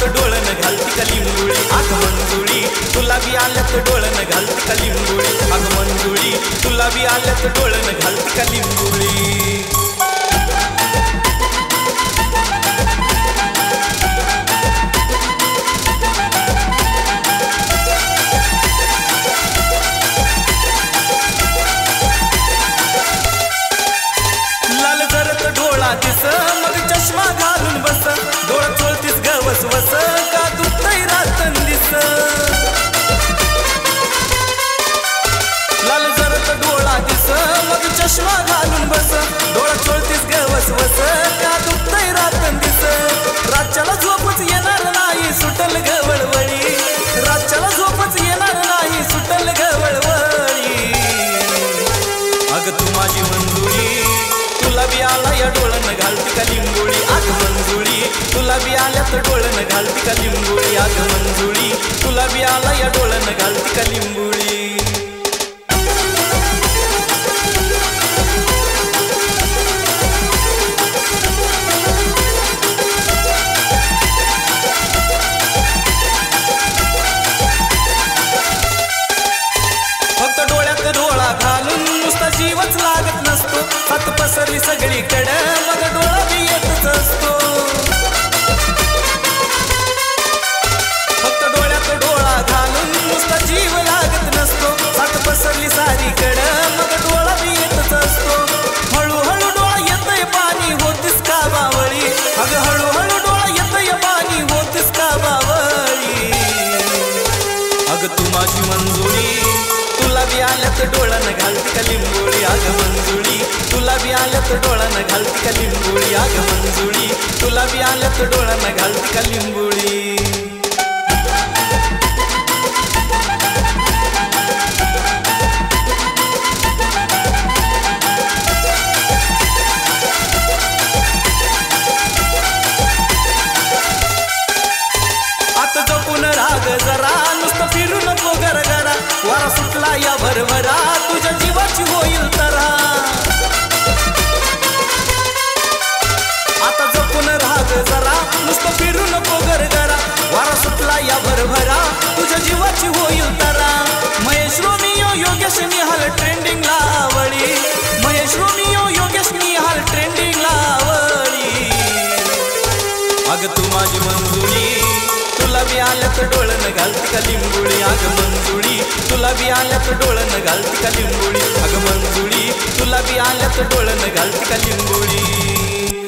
आल्यात डोळण घालती का लिंबोळी अग मंजुळी तुला बी आल्यात डोळण घालती का लिंबोळी अग मंजुळी तुला बी आल्यात डोळण घालती का लिंबोळी मग चष्मा घालून बस डोळा चोळतीस ग वसवस का दुखतय रातन दिस लाल जरत डोळा दिस मग चष्मा घालून बस डोळा चोळतीस ग वसवस का दुखतय रातन दिस रातच्याला झोपच येणार नाही सुटल ग वळवळी रातच्याला झोपच येणार नाही सुटल ग वळवळी अग तू माझी मंजुळी तुला बी आला या डोळण घालती का लिंबोळी अग मंजुळी तुला बी आल्यात डोळण घालती का लिंबोळी अग मंजुळी तुला बी आला या डोळण घालती का लिंबोळी फक्त डोळ्यात डोळा घालून नुसता जीवच लागत नसतो हात पसरली सगळीकडे मग डोळा बी येतच असतो फक्त डोळ्यात डोळा घालून नुसता जीव लागत नसतो हात पसरली सारीकडे मग डोळा बी येतच असतो हळूहळू डोळा येतय पाणी होतीस का बावळी अग हळूहळू डोळा येतय पाणी होतीस का बावळी अग तू माझी मंजुळी तुला बी आल्यात डोळण घालती का लिंबोळी अग मंजुळी तुला बी आल्यात डोळण घालती का लिंबोळी अग मंजुळी तुला बी आल्यात डोळण घालती का लिंबोळी आता जपून राग जरा नुसतं फिरू नको गरगरा वारा सुटला या भरभरा तुझ्या जीवाची होईल तरा आता जपून राग जरा नुसतं फिरू नको गरगरा वारा सुटला या भरभरा तुझ्या जीवाची होईल तरा महेश रोमियो योगेश निहाल ट्रेंडिंग लावळी महेश रोमियो योगेश निहाल ट्रेंडिंग लावळी अग तू माझी मंजुळी तुला बी आल्यात डोळण घालती का लिंबोळी अग मंजुळी तुला बी आल्यात डोळण घालती का लिंबोळी अग मंजुळी तुला बी आल्यात डोळण घालती का लिंबोळी